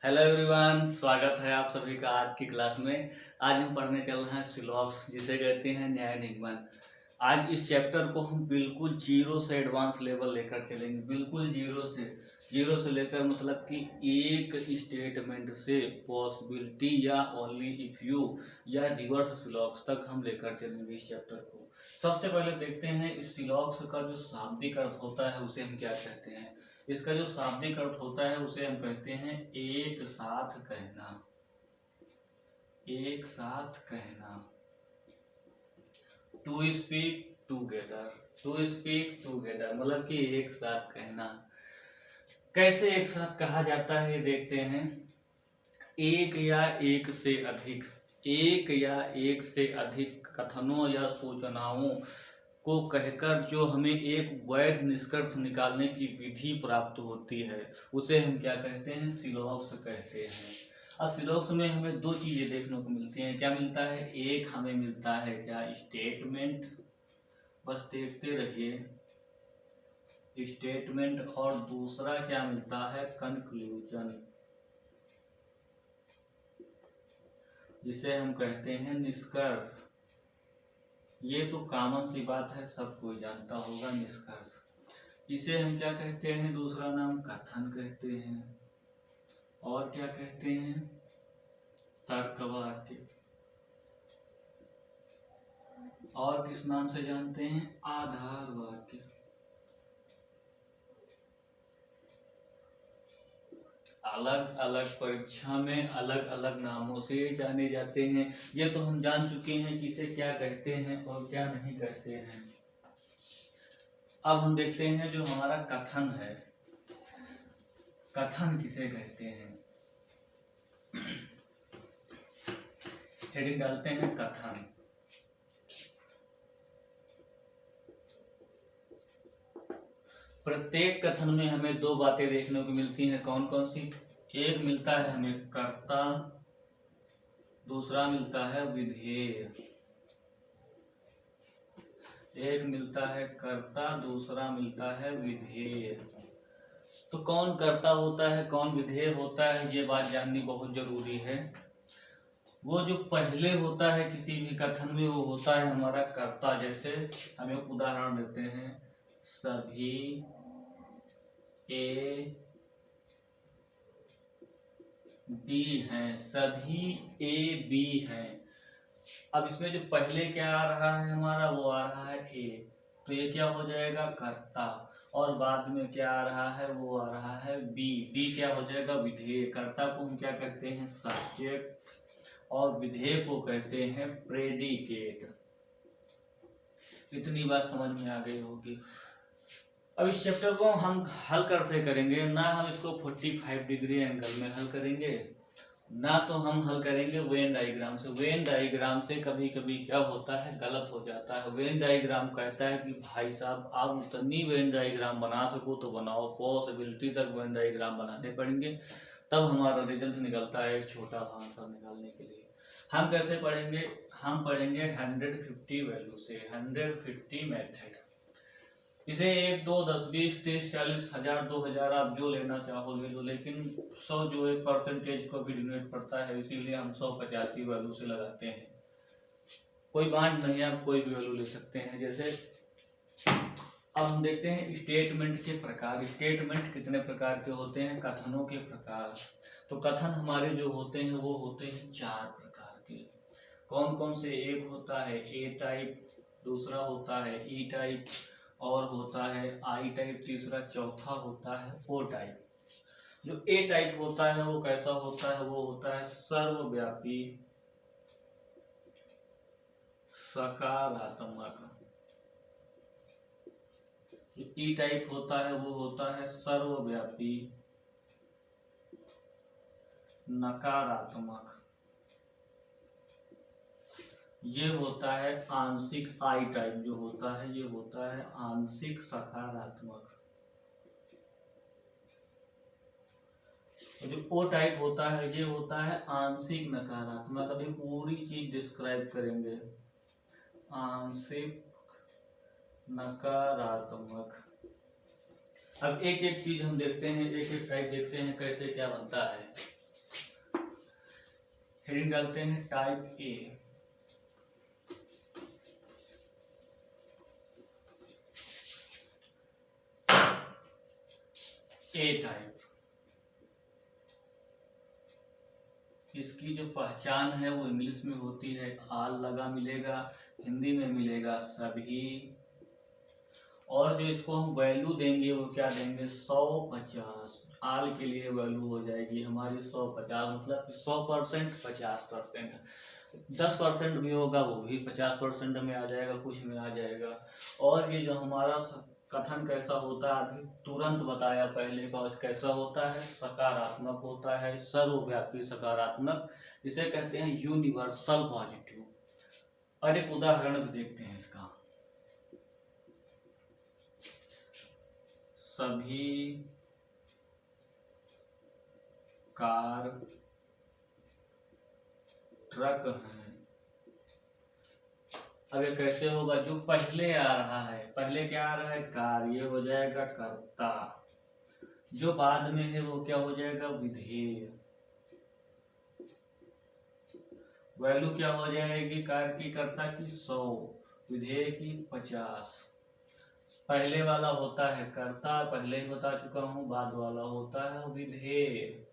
Hello everyone, स्वागत है आप सभी का आज की क्लास में। आज हम पढ़ने चल रहे हैं सिलॉक्स, जिसे कहते हैं न्याय निगमन। आज इस चैप्टर को हम बिल्कुल जीरो से एडवांस लेवल लेकर चलेंगे। बिल्कुल जीरो से लेकर मतलब कि एक स्टेटमेंट से पॉसिबिलिटी या ओनली इफ यू या रिवर्स सिलॉक्स तक हम लेकर चलेंगे इस चैप्टर को। सबसे पहले देखते हैं इस सिलॉक्स का जो शाब्दिक अर्थ होता है उसे हम क्या कहते हैं। इसका जो शाब्दिक अर्थ होता है उसे हम कहते हैं एक साथ कहना। एक साथ कहना, to speak together. To speak together मतलब कि एक साथ कहना। कैसे एक साथ कहा जाता है देखते हैं। एक या एक से अधिक, एक या एक से अधिक कथनों या सूचनाओं को कहकर जो हमें एक वैध निष्कर्ष निकालने की विधि प्राप्त होती है उसे हम क्या कहते हैं, सिलॉक्स कहते हैं। अब सिलॉक्स में हमें दो चीजें देखने को मिलती हैं। क्या मिलता है, एक हमें मिलता है क्या, स्टेटमेंट। बस देखते रहिए, स्टेटमेंट। और दूसरा क्या मिलता है, कंक्लूजन, जिसे हम कहते हैं निष्कर्ष। ये तो कॉमन सी बात है, सब कोई जानता होगा, निष्कर्ष। इसे हम क्या कहते हैं, दूसरा नाम कथन कहते हैं। और क्या कहते हैं, तर्कवाक्य। और किस नाम से जानते हैं, आधार वाक्य। अलग अलग परीक्षा में अलग अलग नामों से जाने जाते हैं। ये तो हम जान चुके हैं कि इसे क्या कहते हैं और क्या नहीं कहते हैं। अब हम देखते हैं जो हमारा कथन है, कथन किसे कहते हैं। हेडिंग डालते हैं कथन। प्रत्येक कथन में हमें दो बातें देखने को मिलती हैं। कौन कौन सी, एक मिलता है हमें कर्ता, दूसरा मिलता है विधेय। एक मिलता है कर्ता, दूसरा मिलता है विधेय। तो कौन कर्ता होता है, कौन विधेय होता है, ये बात जाननी बहुत जरूरी है। वो जो पहले होता है किसी भी कथन में वो होता है हमारा कर्ता। जैसे हमें उदाहरण देते हैं, सभी ए बी हैं, सभी ए बी हैं। अब इसमें जो पहले क्या आ रहा है हमारा, वो आ रहा है ए, तो ये क्या हो जाएगा, कर्ता। और बाद में क्या आ रहा है, वो आ रहा है बी। बी क्या हो जाएगा, विधेय। कर्ता को हम क्या कहते हैं, सब्जेक्ट, और विधेय को कहते हैं प्रेडिकेट। इतनी बात समझ में आ गई होगी। अब इस चैप्टर को हम हल कैसे करेंगे, ना हम इसको 45 डिग्री एंगल में हल करेंगे, ना तो हम हल करेंगे वेन डायग्राम से। वेन डायग्राम से कभी कभी क्या होता है, गलत हो जाता है। वेन डायग्राम कहता है कि भाई साहब आप उतनी वेन डायग्राम बना सको तो बनाओ, पॉसिबिलिटी तक वेन डायग्राम बनाने पड़ेंगे, तब हमारा रिजल्ट निकलता है एक छोटा सा आंसर निकालने के लिए। हम कैसे पढ़ेंगे, हम पढ़ेंगे 150 वैल्यू से, 150 मेथड। इसे 1, 2, 10, 20, 30, 40, 1000, 2000 आप जो लेना चाहो ले लो, लेकिन 100 जो है परसेंटेज को भी डिनोट करता है, इसीलिए हम 150 की वैल्यू से लगाते हैं। कोई बात नहीं, आप कोई भी वैल्यू ले सकते हैं। जैसे अब हम देखते हैं स्टेटमेंट के प्रकार। स्टेटमेंट कितने प्रकार के होते हैं, कथनों के प्रकार। तो कथन हमारे जो होते हैं वो होते हैं 4 प्रकार के। कौन कौन से, एक होता है ए टाइप, दूसरा होता है ई टाइप, और होता है आई टाइप, तीसरा चौथा होता है ओ टाइप। जो ए टाइप होता है वो कैसा होता है, वो होता है सर्वव्यापी, सकारात्मक। जो ई टाइप होता है वो होता है सर्वव्यापी, नकारात्मक। ये होता है आंशिक, आई टाइप जो होता है ये होता है आंशिक सकारात्मक। जो ओ टाइप होता है ये होता है आंशिक नकारात्मक। अभी पूरी चीज डिस्क्राइब करेंगे, आंशिक नकारात्मक। अब एक एक चीज हम देखते हैं, एक एक टाइप देखते हैं कैसे क्या बनता है। हेडिंग डालते हैं टाइप ए। टाइप, इसकी जो पहचान है वो इंग्लिश में होती है आल लगा मिलेगा, हिंदी में मिलेगा सभी। और जो इसको हम वैल्यू देंगे वो क्या देंगे 150। आल के लिए वैल्यू हो जाएगी हमारी 150, मतलब 100%, 50%, 10% भी होगा वो भी 50% में आ जाएगा, कुछ में आ जाएगा। और ये जो हमारा कथन कैसा होता है अभी तुरंत बताया पहले का, कैसा होता है सकारात्मक होता है, सर्वव्यापी सकारात्मक, जिसे कहते हैं यूनिवर्सल पॉजिटिव। और एक उदाहरण भी देखते हैं इसका। सभी कार ट्रक हैं। अब ये कैसे होगा, जो पहले आ रहा है, पहले क्या आ रहा है कार, ये हो जाएगा कर्ता। जो बाद में है वो क्या हो जाएगा विधेय। वैल्यू क्या हो जाएगी कार की कर्ता की 100, विधेय की 50। पहले वाला होता है कर्ता, पहले ही बता चुका हूं, बाद वाला होता है विधेय।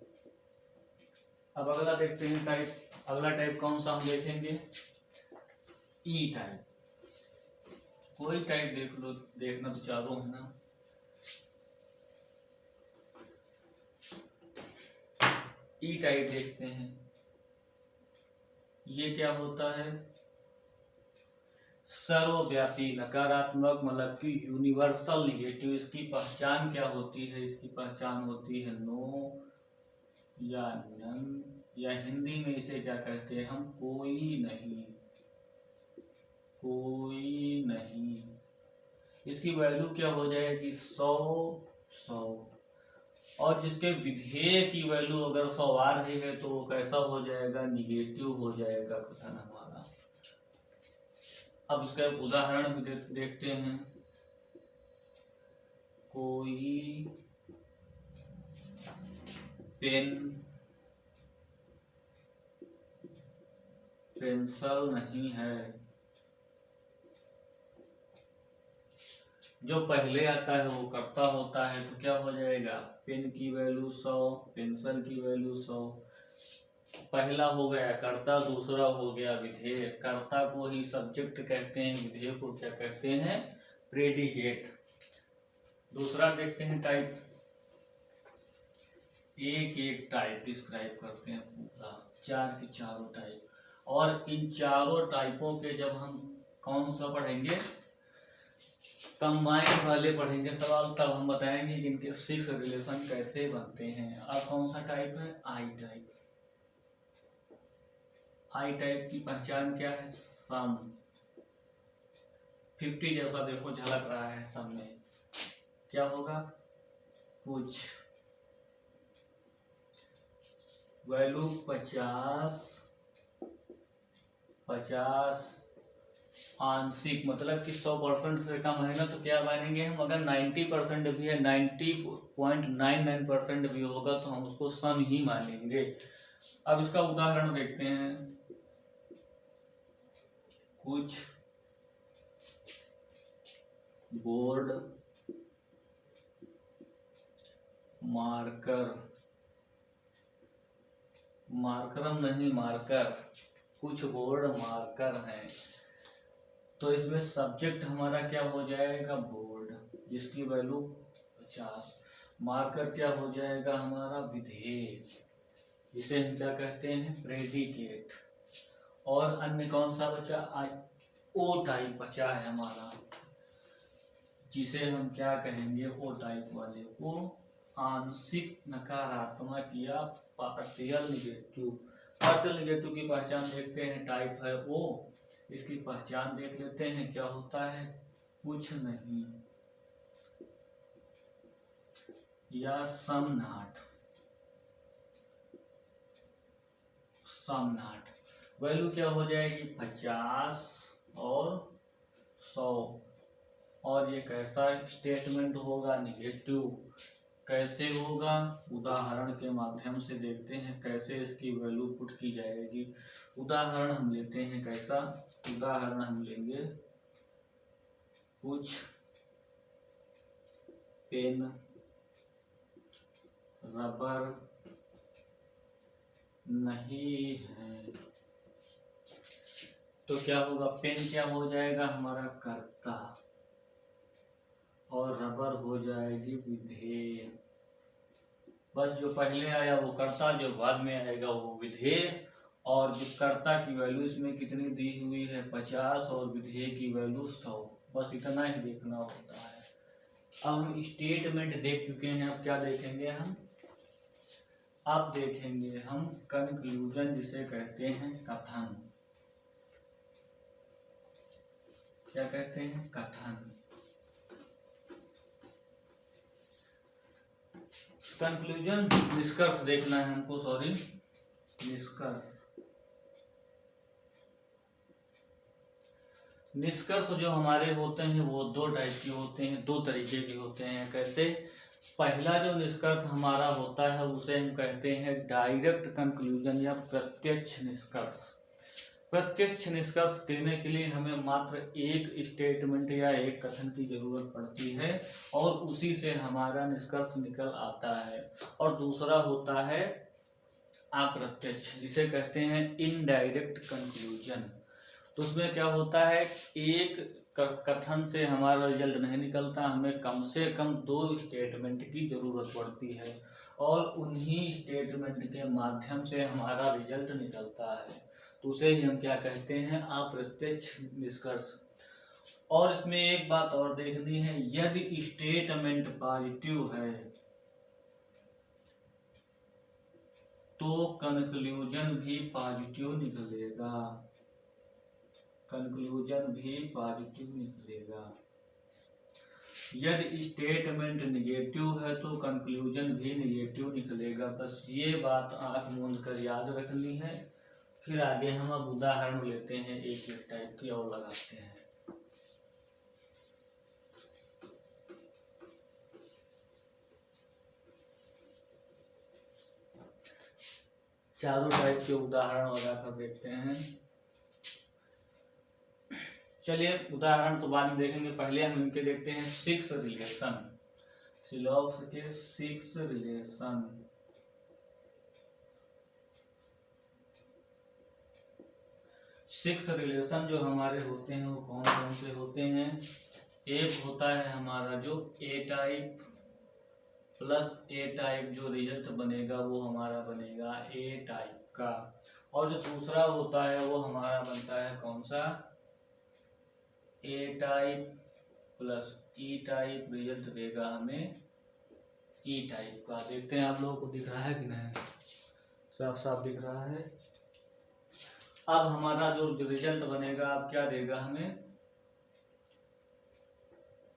अब अगला देखते हैं टाइप। अगला टाइप कौन सा हम देखेंगे ई टाइप। कोई टाइप देख लो, देखना तो चारों है ना। ई टाइप देखते हैं, ये क्या होता है सर्वव्यापी नकारात्मक, मतलब कि यूनिवर्सल निगेटिव। इसकी पहचान क्या होती है, इसकी पहचान होती है नो या नन, या हिंदी में इसे क्या कहते हैं हम कोई नहीं, कोई नहीं। इसकी वैल्यू क्या हो जाएगी 100, 100। और जिसके विधेय की वैल्यू अगर 100 आ रही है तो वो कैसा हो जाएगा निगेटिव हो जाएगा कथन हमारा। अब इसका एक उदाहरण भी देखते हैं। कोई पेन पेंसिल नहीं है। जो पहले आता है वो कर्ता होता है, तो क्या हो जाएगा पेन की वैल्यू 100, पेंसिल की वैल्यू 100। पहला हो गया कर्ता, दूसरा हो गया विधेय। कर्ता को ही सब्जेक्ट कहते हैं, विधेय को क्या कहते हैं प्रेडिकेट। दूसरा देखते हैं टाइप। एक एक टाइप डिस्क्राइब करते हैं पूरा, चार की चारों टाइप। और इन चारों टाइपों के जब हम कौन सा पढ़ेंगे कंबाइंड वाले पढ़ेंगे सवाल, तब हम बताएंगे कि इनके 6 रिलेशन कैसे बनते हैं। अब कौन सा टाइप है आई टाइप। आई टाइप की पहचान क्या है सम। 50 जैसा देखो झलक रहा है सम में, क्या होगा कुछ। वैल्यू 50, 50 आंशिक, मतलब कि 100% से कम है ना तो क्या मानेंगे हम। अगर 90% भी है, 90.99% भी होगा तो हम उसको सम ही मानेंगे। अब इसका उदाहरण देखते हैं। कुछ बोर्ड मार्कर, मार्करम नहीं मार्कर, कुछ बोर्ड मार्कर हैं। तो इसमें सब्जेक्ट हमारा क्या हो जाएगा बोर्ड, जिसकी वैल्यू 50। मार्कर क्या हो जाएगा हमारा विधेय, जिसे हम क्या कहते हैं प्रेडिकेट। और अन्य कौन सा बचा ओ टाइप बचा है हमारा, जिसे हम क्या कहेंगे ओ टाइप वाले को आंशिक नकारात्मक या पार्शियल निगेटिव। पार्शियल निगेटिव की पहचान देखते हैं, टाइप है ओ। इसकी पहचान देख लेते हैं क्या होता है कुछ नहीं, या some not. Some not value क्या हो जाएगी 50 और 100। और ये कैसा स्टेटमेंट होगा निगेटिव। कैसे होगा, उदाहरण के माध्यम से देखते हैं कैसे इसकी वैल्यू पुट की जाएगी। उदाहरण हम लेते हैं कैसा, उदाहरण हम लेंगे कुछ पेन रबर नहीं है, तो क्या होगा, पेन क्या हो जाएगा हमारा कर्ता और रबर हो जाएगी विधेय। बस जो पहले आया वो कर्ता, जो बाद में आएगा वो विधेय। और जो कर्ता की वैल्यू इसमें कितनी दी हुई है 50 और विधेय की वैल्यू 100, बस इतना ही देखना होता है। अब हम स्टेटमेंट देख चुके हैं, अब क्या देखेंगे हम, अब देखेंगे हम कंक्लूजन जिसे कहते हैं कथन। क्या कहते हैं, कथन। कंक्लूजन निष्कर्ष देखना है हमको, सॉरी निष्कर्ष। निष्कर्ष जो हमारे होते हैं वो दो टाइप के होते हैं, दो तरीके के होते हैं। कैसे, पहला जो निष्कर्ष हमारा होता है उसे हम कहते हैं डायरेक्ट कंक्लूजन या प्रत्यक्ष निष्कर्ष। प्रत्यक्ष निष्कर्ष देने के लिए हमें मात्र एक स्टेटमेंट या एक कथन की जरूरत पड़ती है और उसी से हमारा निष्कर्ष निकल आता है। और दूसरा होता है अप्रत्यक्ष, जिसे कहते हैं इनडायरेक्ट कंक्लूजन। तो उसमें क्या होता है, एक कथन से हमारा रिजल्ट नहीं निकलता, हमें कम से कम 2 स्टेटमेंट की जरूरत पड़ती है और उन्हीं स्टेटमेंट के माध्यम से हमारा रिजल्ट निकलता है। तो उसे ही हम क्या कहते हैं, अप्रत्यक्ष निष्कर्ष। और इसमें एक बात और देखनी है, यदि स्टेटमेंट पॉजिटिव है तो कंक्लूजन भी पॉजिटिव निकलेगा, कंक्लूजन भी पॉजिटिव निकलेगा। यदि स्टेटमेंट निगेटिव है तो कंक्लूजन भी निगेटिव निकलेगा। बस ये बात आंख मूंद कर याद रखनी है। फिर आगे हम अब उदाहरण लेते हैं, एक टाइप की और लगाते हैं। चारों टाइप के उदाहरण लगाकर देखते हैं। चलिए उदाहरण तो बाद में देखेंगे, पहले हम इनके देखते हैं 6 रिलेशन, सिलॉक्स के 6 रिलेशन। सिक्स रिलेशन जो हमारे होते हैं वो कौन कौन से होते हैं। एक होता है हमारा जो ए टाइप प्लस ए टाइप, जो रिजल्ट बनेगा वो हमारा बनेगा ए टाइप का। और जो दूसरा होता है वो हमारा बनता है कौन सा, ए टाइप प्लस ई टाइप, रिजल्ट देगा हमें ई टाइप का। देखते हैं आप लोगों को दिख रहा है कि नहीं, साफ साफ दिख रहा है। अब हमारा जो रिजल्ट बनेगा अब क्या देगा हमें,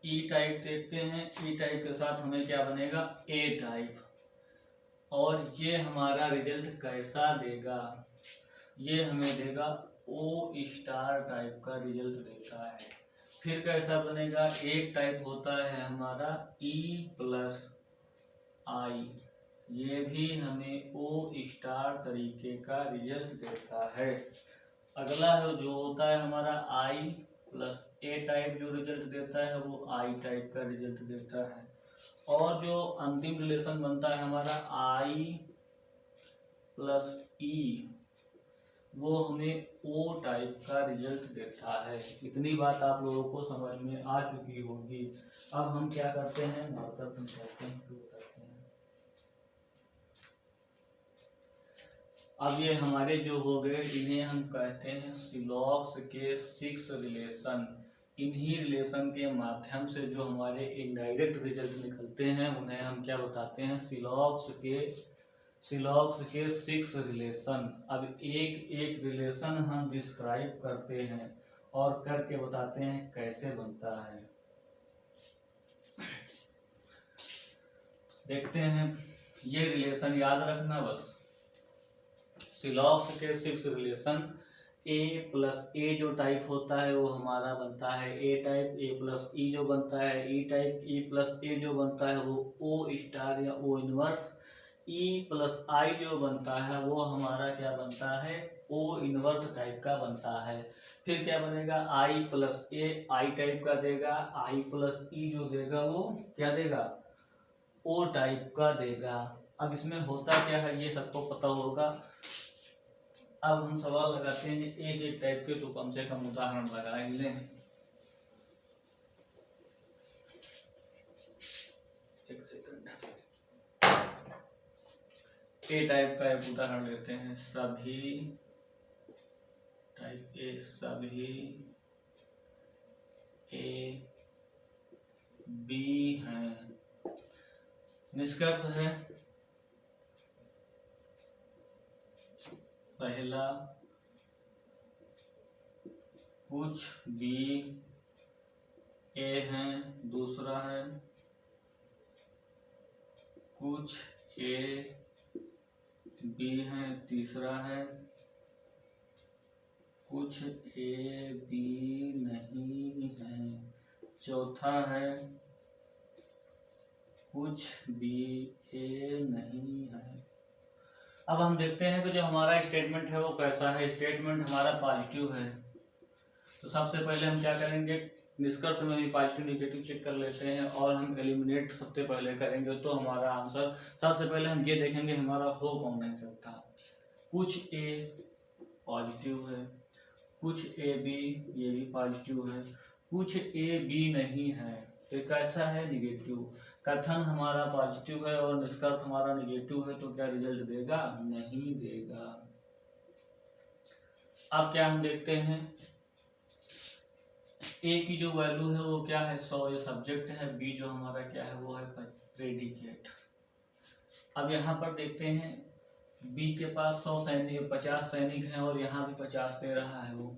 ई टाइप देखते हैं। ई टाइप के साथ हमें क्या बनेगा, ए टाइप। और ये हमारा रिजल्ट कैसा देगा, ये हमें देगा ओ स्टार टाइप का रिजल्ट देता है। फिर कैसा बनेगा, एक टाइप होता है हमारा ई प्लस आई, ये भी हमें ओ स्टार तरीके का रिजल्ट देता है। अगला है जो होता है हमारा आई प्लस ए टाइप, जो रिजल्ट देता है वो आई टाइप का रिजल्ट देता है। और जो अंतिम रिलेशन बनता है हमारा आई प्लस ई, वो हमें ओ टाइप का रिजल्ट देता है। इतनी बात आप लोगों को समझ में आ चुकी होगी। अब हम क्या करते हैं, मार्कर समझाते हैं, बताते हैं। अब ये हमारे जो हो गए, इन्हें हम कहते हैं सिलॉक्स के 6 रिलेशन। इन्हीं रिलेशन के माध्यम से जो हमारे इनडायरेक्ट रिजल्ट निकलते हैं उन्हें हम क्या बताते हैं, सिलॉक्स के 6 रिलेशन। अब एक एक रिलेशन हम डिस्क्राइब करते हैं और करके बताते हैं कैसे बनता है। देखते हैं, ये रिलेशन याद रखना बस। सिलॉक्स के 6 रिलेशन, ए प्लस ए जो टाइप होता है वो हमारा बनता है ए टाइप, ए प्लस ई जो बनता है ई टाइप, ई प्लस ए जो बनता है वो ओ स्टार या ओ इनवर्स, ई प्लस आई जो बनता है वो हमारा क्या बनता है ओ इनवर्स टाइप का बनता है। फिर क्या बनेगा आई प्लस ए आई टाइप का देगा, आई प्लस ई जो देगा वो क्या देगा ओ टाइप का देगा। अब इसमें होता क्या है ये सबको पता होगा। अब हम सवाल लगाते हैं एक एक टाइप के, तो कम से कम उदाहरण लगा ही लें। एक सेकंड, ए टाइप का एक उदाहरण लेते हैं। सभी टाइप ए, सभी ए बी हैं। निष्कर्ष है पहला कुछ बी ए हैं, दूसरा है कुछ ए बी हैं, तीसरा है कुछ ए बी नहीं है, चौथा है कुछ बी ए नहीं है। अब हम देखते हैं कि जो हमारा स्टेटमेंट है वो कैसा है। स्टेटमेंट हमारा पॉजिटिव है, तो सबसे पहले हम क्या करेंगे निष्कर्ष में भी पॉजिटिव नेगेटिव चेक कर लेते हैं और हम एलिमिनेट सबसे पहले करेंगे। तो हमारा आंसर सबसे पहले हम ये देखेंगे हमारा हो कौन नहीं सकता। कुछ ए पॉजिटिव है, कुछ ए बी ये भी पॉजिटिव है, कुछ ए बी नहीं है तो कैसा है निगेटिव। कथन हमारा पॉजिटिव है और निष्कर्ष हमारा निगेटिव है, तो क्या रिजल्ट देगा नहीं देगा। अब क्या हम देखते हैं ए की जो वैल्यू है वो क्या है 100, ये सब्जेक्ट है, बी जो हमारा क्या है वो है प्रेडिकेट। अब यहाँ पर देखते हैं बी के पास 100 सैनिक 50 सैनिक हैं और यहाँ भी 50 दे रहा है वो,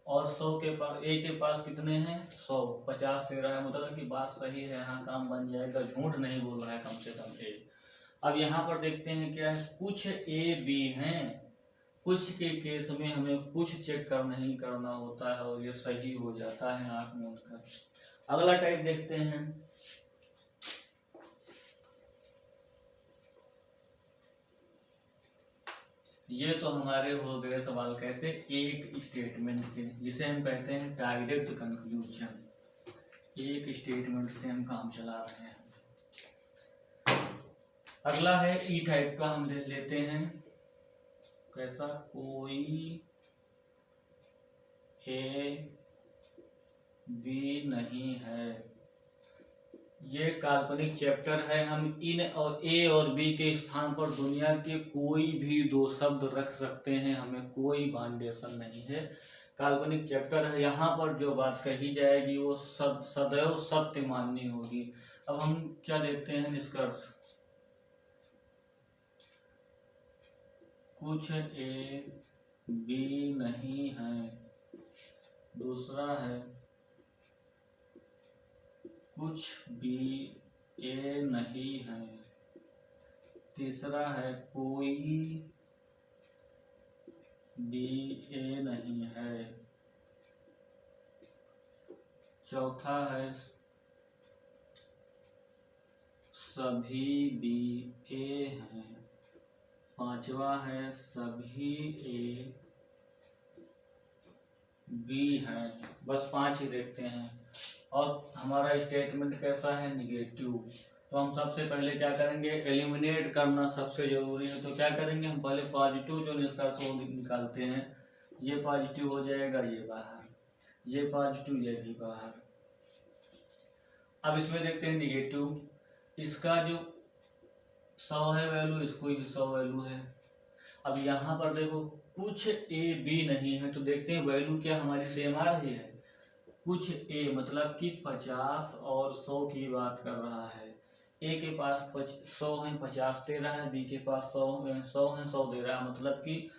और 100 के पास ए के पास कितने हैं 100, 50 दे रहा है, मतलब कि बात सही है, यहाँ काम बन जाएगा, झूठ नहीं बोल रहा है कम से कम ए। अब यहाँ पर देखते हैं क्या है कुछ ए बी हैं, कुछ के केस में हमें कुछ चेक कर नहीं करना होता है और ये सही हो जाता है आंख मूंद कर। अगला टाइप देखते हैं। ये तो हमारे हो गए सवाल कैसे एक स्टेटमेंट के, जिसे हम कहते हैं डायरेक्ट कंक्लूजन। एक स्टेटमेंट से हम काम चला रहे हैं। अगला है ई टाइप का, हम लेते हैं कैसा कोई ए बी नहीं है। ये काल्पनिक चैप्टर है, हम इन और ए और बी के स्थान पर दुनिया के कोई भी दो शब्द रख सकते हैं, हमें कोई बाउंडेशन नहीं है। काल्पनिक चैप्टर है, यहाँ पर जो बात कही जाएगी वो सदैव सत्य माननी होगी। अब हम क्या देखते हैं निष्कर्ष, कुछ ए बी नहीं है, दूसरा है कुछ बी ए नहीं है, तीसरा है कोई बी ए नहीं है, चौथा है सभी बी ए हैं, पांचवा है सभी ए बी है। बस 5 ही देखते हैं। और हमारा स्टेटमेंट कैसा है निगेटिव, तो हम सबसे पहले क्या करेंगे एलिमिनेट करना सबसे जरूरी है। तो क्या करेंगे हम पहले पॉजिटिव जो निष्कर्ष वो निकालते हैं, ये पॉजिटिव हो जाएगा, ये बाहर, ये पॉजिटिव ये भी बाहर। अब इसमें देखते हैं निगेटिव, इसका जो 100 है वैल्यू, इसको ही 100 वैल्यू है। अब यहाँ पर देखो कुछ ए बी नहीं है, तो देखते हैं वैल्यू क्या हमारी सेम आ रही है। कुछ ए मतलब कि 50 और 100 की बात कर रहा है। ए के पास 100 है 50 दे रहा है, बी के पास 100 है 100 दे रहा है, मतलब कि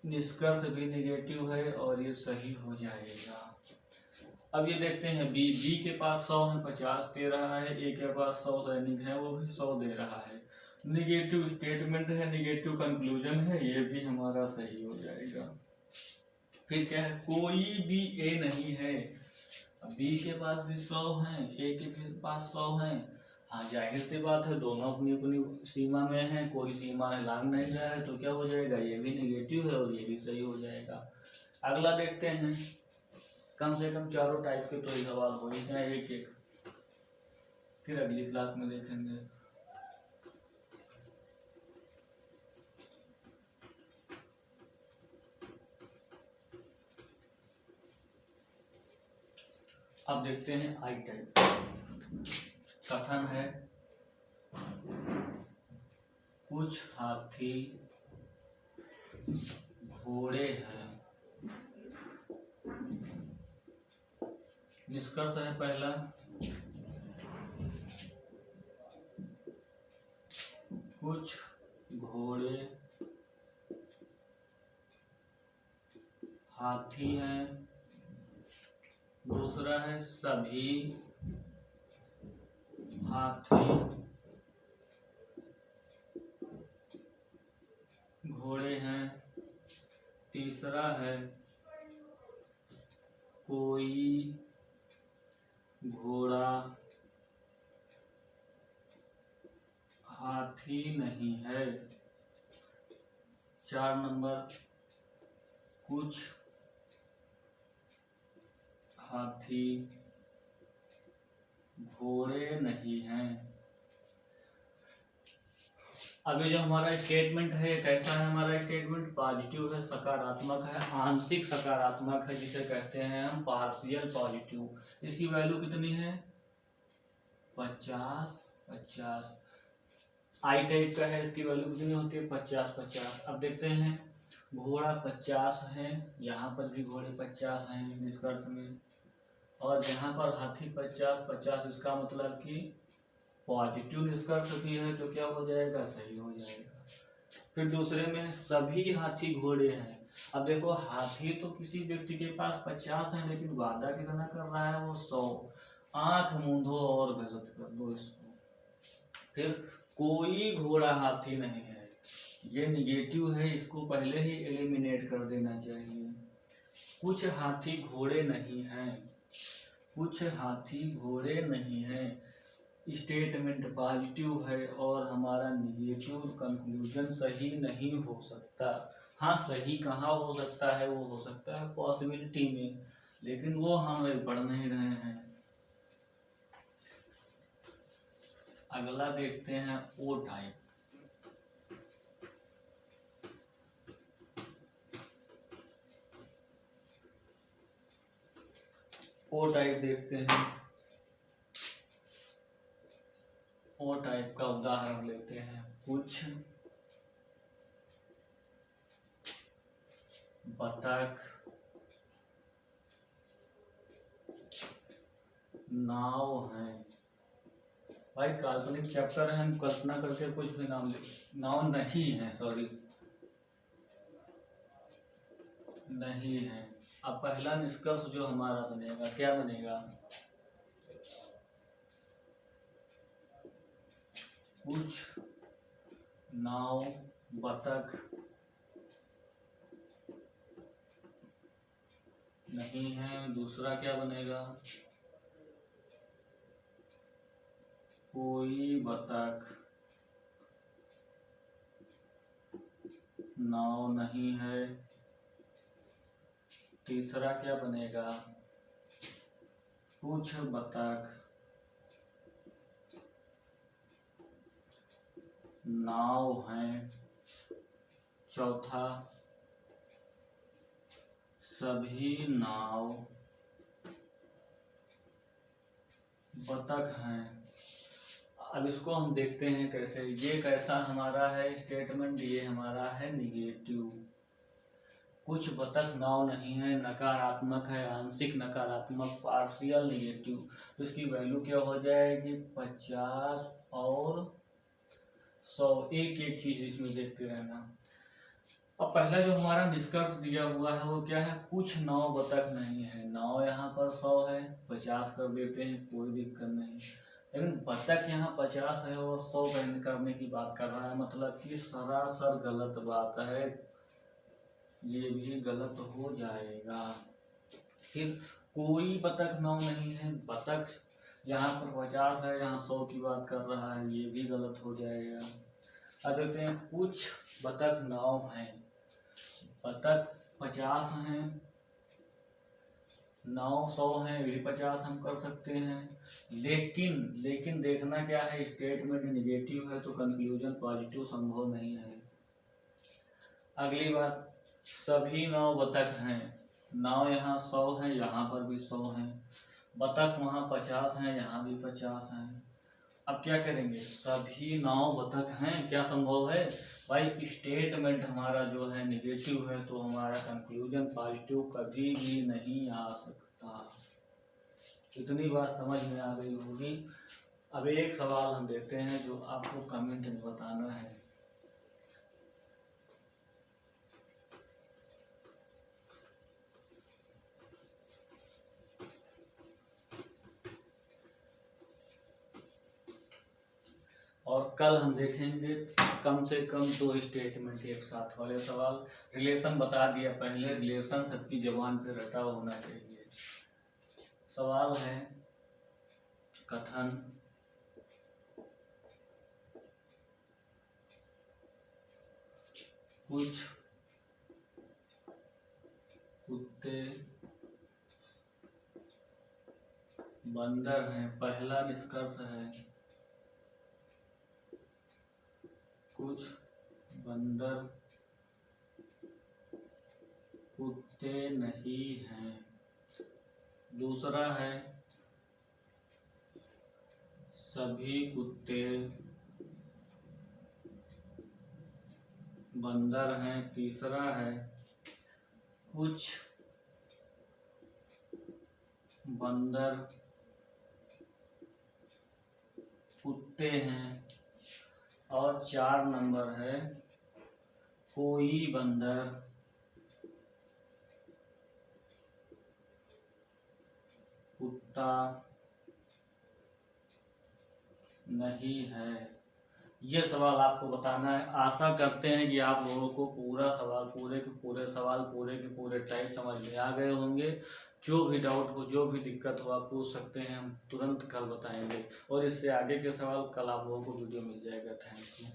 निष्कर्ष भी निगेटिव है और ये सही हो जाएगा। अब ये देखते हैं बी के पास 100 है 50 दे रहा है, ए के पास 100 सैनिक है वो भी 100 दे रहा है, निगेटिव स्टेटमेंट है, निगेटिव कंक्लूजन है, ये भी हमारा सही हो जाएगा। फिर क्या है, कोई भी ए नहीं है। बी के पास भी 100 हैं, ए के पास 100 हैं। हाँ, जाहिर सी बात है दोनों अपनी अपनी सीमा में हैं, कोई सीमा लांघ नहीं रहा है, तो क्या हो जाएगा, ये भी निगेटिव है और ये भी सही हो जाएगा। अगला देखते हैं, कम से कम चारों टाइप के तो सवाल हो ही जाए एक एक, फिर अगली क्लास में देखेंगे। अब देखते हैं आई टाइप। कथन है, कुछ हाथी घोड़े हैं। निष्कर्ष है पहला, कुछ घोड़े हाथी हैं। दूसरा है, सभी हाथी घोड़े हैं। तीसरा है, कोई घोड़ा हाथी नहीं है। 4 नंबर, कुछ हाथी घोड़े नहीं हैं। अब ये जो हमारा स्टेटमेंट है, कैसा है हमारा स्टेटमेंट, पॉजिटिव है, सकारात्मक है, आंशिक सकारात्मक है, जिसे कहते हैं हम पार्शियल पॉजिटिव। इसकी वैल्यू कितनी है, 50-50। आई टाइप का है, इसकी वैल्यू कितनी होती है, 50-50। अब देखते हैं, घोड़ा 50 है, यहाँ पर भी घोड़े 50 हैं निष्कर्ष में, और यहाँ पर हाथी 50-50, इसका मतलब कि पॉजिटिव निष्कर्ष भी है, तो क्या हो जाएगा, सही हो जाएगा। फिर दूसरे में सभी हाथी घोड़े हैं। अब देखो, हाथी तो किसी व्यक्ति के पास 50 है, लेकिन वादा कितना कर रहा है, वो 100। आंख मूंदो और गलत कर दो इसको। फिर कोई घोड़ा हाथी नहीं है, ये निगेटिव है, इसको पहले ही एलिमिनेट कर देना चाहिए। कुछ हाथी घोड़े नहीं हैं, कुछ हाथी घोड़े नहीं हैं, स्टेटमेंट पॉजिटिव है और हमारा निगेटिव कंक्लूजन सही नहीं हो सकता। हाँ, सही कहाँ हो सकता है, वो हो सकता है पॉसिबिलिटी में, लेकिन वो हम पढ़ नहीं रहे हैं। अगला देखते हैं, ओ टाइप। ओ टाइप देखते हैं। ओ टाइप का उदाहरण लेते हैं, कुछ बतख नाव हैं। भाई काल्पनिक चैप्टर है, हम कल्पना करके कुछ भी नाम ले, नाव नहीं है, सॉरी नहीं है। अब पहला निष्कर्ष जो हमारा बनेगा, क्या बनेगा, कुछ नाव बतख नहीं है। दूसरा क्या बनेगा, कोई बतख नाव नहीं है। तीसरा क्या बनेगा, कुछ बतख नाव हैं। चौथा, सभी नाव बतख हैं। अब इसको हम देखते हैं कैसे, ये कैसा हमारा है स्टेटमेंट, ये हमारा है निगेटिव। कुछ बतख नाव नहीं है, नकारात्मक है, आंशिक नकारात्मक, पार्शियल निगेटिव, तो इसकी वैल्यू क्या हो जाएगी, 50 और 100। एक एक चीज इसमें देखते रहना। अब पहला जो हमारा निष्कर्ष दिया हुआ है वो क्या है, कुछ नाव बतख नहीं है। नाव यहाँ पर 100 है, 50 कर देते हैं, कोई दिक्कत नहीं। लेकिन बतख यहाँ 50 है और 100 करने की बात कर रहा है, मतलब कि सरासर गलत बात है, ये भी गलत हो जाएगा। फिर कोई बतख 9 नहीं है, बतख यहाँ पर 50 है, यहाँ 100 की बात कर रहा है, ये भी गलत हो जाएगा। अब देखते हैं, कुछ बतख 9 हैं, बतख 50 हैं, 900 हैं, भी 50 हम कर सकते हैं। लेकिन देखना क्या है, स्टेटमेंट निगेटिव है तो कंक्लूजन पॉजिटिव संभव नहीं है। अगली बात, सभी 9 बतख हैं, 9 यहाँ 100 है, यहाँ पर भी 100 हैं, बतख वहाँ 50 हैं, यहाँ भी 50 हैं। अब क्या करेंगे, सभी 9 बतख हैं, क्या संभव है भाई, स्टेटमेंट हमारा जो है निगेटिव है तो हमारा कंक्लूजन पॉजिटिव कभी भी नहीं आ सकता। इतनी बात समझ में आ गई होगी। अब एक सवाल हम देखते हैं जो आपको कमेंट में बताना है। और कल हम देखेंगे कम से कम 2 स्टेटमेंट एक साथ वाले सवाल। रिलेशन बता दिया पहले, रिलेशन सबकी जबान पे रटा होना चाहिए। सवाल है, कथन कुछ कुत्ते बंदर हैं, पहला निष्कर्ष है कुछ बंदर कुत्ते नहीं हैं। दूसरा है सभी कुत्ते बंदर हैं। तीसरा है कुछ बंदर कुत्ते हैं। और 4 नंबर है कोई बंदर कुत्ता नहीं है। ये सवाल आपको बताना है। आशा करते हैं कि आप लोगों को पूरा सवाल, पूरे के पूरे टाइप समझ में आ गए होंगे। जो भी डाउट हो, जो भी दिक्कत हो, आप पूछ सकते हैं, हम तुरंत कल बताएंगे। और इससे आगे के सवाल कल आप लोगों को वीडियो मिल जाएगा। Thank you.